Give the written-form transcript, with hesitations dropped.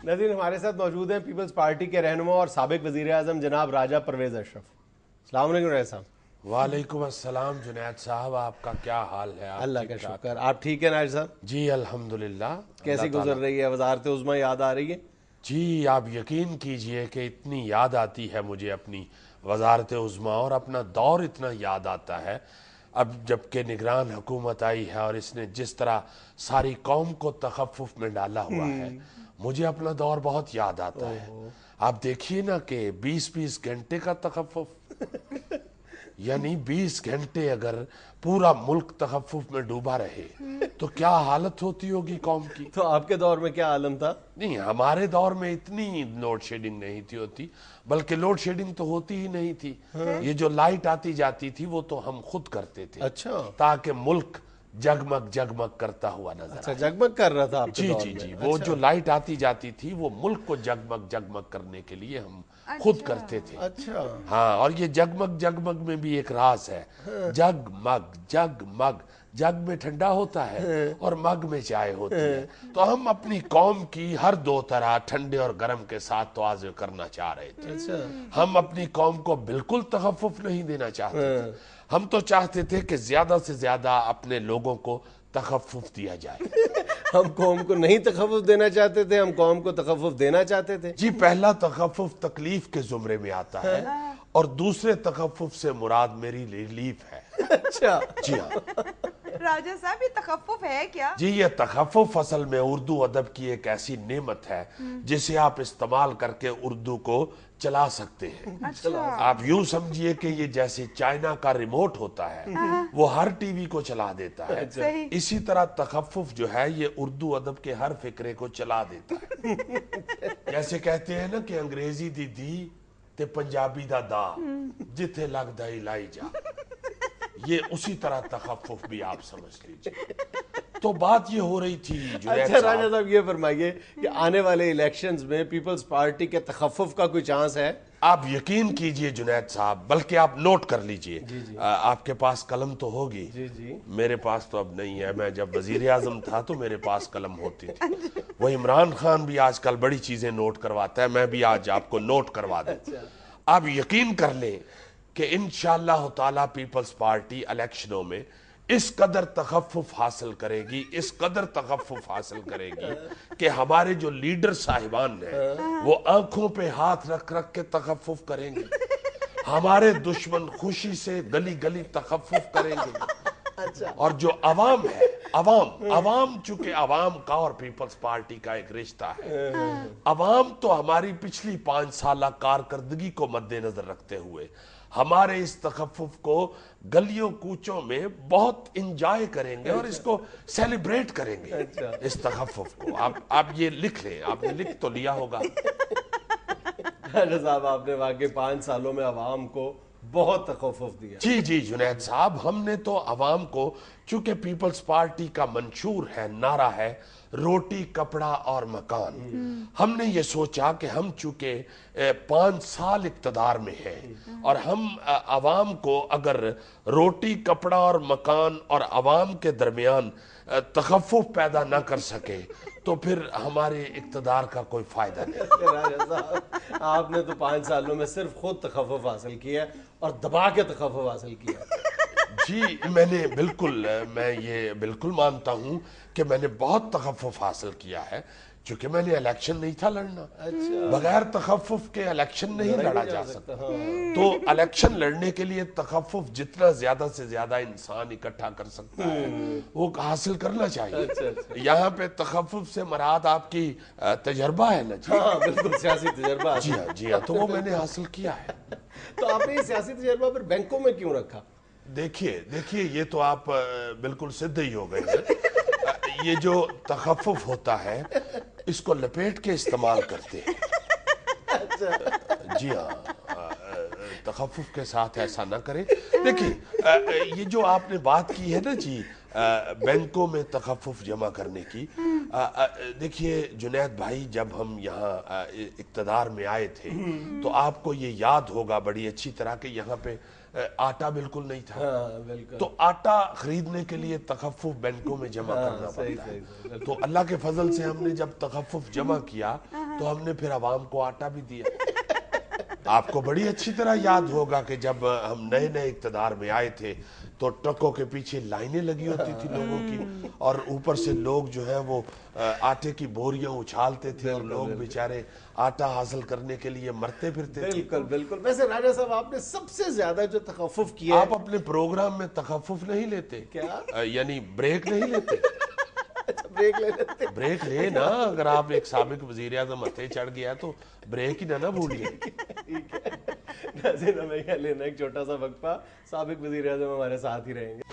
ناظرین ہمارے ساتھ موجود ہیں پیپلز پارٹی کے رہنما اور سابق وزیر اعظم جناب راجہ پرویز اشرف. السلام علیکم راجہ صاحب. وعلیکم السلام جنید صاحب, آپ کا کیا حال ہے؟ اللہ کا شکر. آپ ٹھیک ہیں راجہ صاحب؟ جی الحمدللہ. کیسی گزر رہی ہے وزارت عظمیٰ؟ یاد آ رہی ہے؟ جی آپ یقین کیجئے کہ اتنی یاد آتی ہے مجھے اپنی وزارت عظمیٰ, اور اپنا دور اتنا یاد آتا ہے اب جب کہ نگران حکومت آئی ہے اور اس نے جس طرح ساری قوم کو تخفف میں ڈالا ہوا ہے, مجھے اپنا دور بہت یاد آتا ہے. آپ دیکھیے نا کہ 20 گھنٹے کا تخفف, یعنی 20 گھنٹے اگر پورا ملک تخفف میں ڈوبا رہے تو کیا حالت ہوتی ہوگی قوم کی. تو آپ کے دور میں کیا عالم تھا؟ نہیں, ہمارے دور میں اتنی لوڈ شیڈنگ نہیں تھی ہوتی, بلکہ لوڈ شیڈنگ تو ہوتی ہی نہیں تھی. یہ جو لائٹ آتی جاتی تھی وہ تو ہم خود کرتے تھے. اچھا, تاکہ ملک جگمگ جگمگ کرتا ہوا نظر اچھا جگمگ کر رہا تھا آپ کے جی دور جی میں. جی وہ جو لائٹ آتی جاتی تھی وہ ملک کو جگمگ جگمگ کرنے کے لیے ہم خود کرتے تھے. اچھا ہاں, اور یہ جگمگ جگمگ میں بھی ایک راز ہے. جگمگ جگمگ, جگ میں ٹھنڈا ہوتا ہے اور مگ میں چائے ہوتی ہے. تو ہم اپنی قوم کی ہر دو طرح ٹھنڈے اور گرم کے ساتھ توازن کرنا چاہ رہے تھے. ہم اپنی قوم کو بالکل تخفف نہیں دینا چاہتے تھے. ہم تو چاہتے تھے کہ زیادہ سے زیادہ اپنے لوگوں کو تخفف دیا جائے. ہم قوم کو نہیں تخفف دینا چاہتے تھے, ہم قوم کو تخفف دینا چاہتے تھے. جی, پہلا تخفف تکلیف کے زمرے میں آتا ہے اور دوسرے تخفف سے مراد میری ریلیف ہے. اچھا جی ہاں راجہ صاحب, یہ تخفف ہے کیا؟ جی, یہ تخفف اصل میں اردو ادب کی ایک ایسی نعمت ہے جسے آپ استعمال کر کے اردو کو چلا سکتے ہیں. آپ یوں سمجھیے کہ یہ جیسے چائنا کا ریموٹ ہوتا ہے, وہ ہر ٹی وی کو چلا دیتا ہے. اسی طرح تخفف جو ہے یہ اردو ادب کے ہر فکرے کو چلا دیتا ہے. جیسے کہتے ہیں نا کہ انگریزی دی دی تے پنجابی دا دا, جتھے لگ دا لائی جا. یہ اسی طرح تخفف بھی آپ سمجھ لیجیے. تو بات یہ ہو رہی تھی اچھا راجہ صاحب, یہ فرمائیے کہ آنے والے الیکشنز میں پیپلز پارٹی کے تخفف کا کوئی چانس ہے؟ آپ یقین کیجئے جنید صاحب, بلکہ آپ نوٹ کر لیجئے. آپ کے پاس قلم تو ہوگی. میرے پاس تو اب نہیں ہے. میں جب وزیر اعظم تھا تو میرے پاس قلم ہوتی تھی. وہ عمران خان بھی آج کل بڑی چیزیں نوٹ کرواتا ہے, میں بھی آج آپ کو نوٹ کروا دوں. آپ یقین کر لیں کہ انشاءاللہ تعالی پیپلز پارٹی الیکشنوں میں اس قدر تخفف حاصل کرے گی, اس قدر تخفف حاصل کرے گی کہ ہمارے جو لیڈر صاحبان ہیں وہ آنکھوں پہ ہاتھ رکھ رکھ کے تخفف کریں گے. ہمارے دشمن خوشی سے گلی گلی تخفف کریں گے. اور جو عوام ہے, عوام چونکہ عوام کا اور پیپلز پارٹی کا ایک رشتہ ہے. عوام تو ہماری پچھلی 5 سالہ کارکردگی کو مد نظر رکھتے ہوئے ہمارے اس تخفف کو گلیوں کوچوں میں بہت انجوائے کریں گے اور اس کو سیلیبریٹ کریں گے. اس تخفف کو آپ یہ لکھ لیں, آپ نے لکھ تو لیا ہوگا. راجہ صاحب, آپ نے واقعی 5 سالوں میں عوام کو بہت تخفف دیا. جی جی جنید صاحب, ہم نے تو عوام کو, چونکہ پیپلز پارٹی کا منشور ہے, نعرہ ہے روٹی کپڑا اور مکان, ہم نے یہ سوچا کہ ہم چونکہ 5 سال اقتدار میں ہیں اور ہم عوام کو اگر روٹی کپڑا اور مکان اور عوام کے درمیان تخفف پیدا نہ کر سکے تو پھر ہمارے اقتدار کا کوئی فائدہ نہیں. راجہ صاحب, آپ نے تو 5 سالوں میں صرف خود تخفف حاصل کیا اور دبا کے تخفف حاصل کیا. جی, میں یہ بالکل مانتا ہوں کہ میں نے بہت تخفف حاصل کیا ہے, چونکہ میں نے الیکشن نہیں تھا لڑنا. بغیر تخفف کے الیکشن نہیں لڑا جا سکتا. تو الیکشن لڑنے کے لیے تخفف جتنا زیادہ سے زیادہ انسان اکٹھا کر سکتا ہے وہ حاصل کرنا چاہیے. یہاں پہ تخفف سے مراد آپ کی تجربہ ہے نا. ہاں بالکل, سیاسی تجربہ. جی ہاں, تو وہ میں نے حاصل کیا ہے. تو آپ نے یہ سیاسی تجربہ پھر بینکوں میں کیوں رکھا؟ دیکھیے یہ تو آپ بالکل سدھے ہی ہو گئے ہیں. یہ جو تخفف ہوتا ہے اس کو لپیٹ کے استعمال کرتے ہیں. جی ہاں, تخفف کے ساتھ ایسا نہ کریں. دیکھیے یہ جو آپ نے بات کی ہے نا جی, بینکوں میں تخفف جمع کرنے کی, دیکھیے جنید بھائی, جب ہم یہاں اقتدار میں آئے تھے تو آپ کو یہ یاد ہوگا بڑی اچھی طرح کہ یہاں پہ آٹا بالکل نہیں تھا. تو آٹا خریدنے کے لیے تخفف بینکوں میں جمع کرنا پڑتا ہے. تو اللہ کے فضل سے ہم نے جب تخفف جمع کیا تو ہم نے پھر عوام کو آٹا بھی دیا. آپ کو بڑی اچھی طرح یاد ہوگا کہ جب ہم نئے نئے اقتدار میں آئے تھے تو ٹرکوں کے پیچھے لائنیں لگی ہوتی تھی لوگوں کی, اور اوپر سے لوگ جو ہے وہ آٹے کی بوریاں اچھالتے تھے, اور لوگ بیچارے آٹا حاصل کرنے کے لیے مرتے پھرتے تھے. بالکل بالکل. ویسے راجہ صاحب آپ نے سب سے زیادہ جو تخفف کیا ہے, آپ اپنے پروگرام میں تخفف نہیں لیتے کیا؟ یعنی بریک نہیں لیتے. بریک لے لیتے. بریک لے نا, اگر آپ ایک سابق وزیر اعظم ہتھے چڑھ گیا تو بریک ہی نہ بھولیے. ٹھیک ہے. ناظرین ہمیں لینا ایک چھوٹا سا وقفہ, سابق وزیر اعظم ہمارے ساتھ ہی رہیں گے.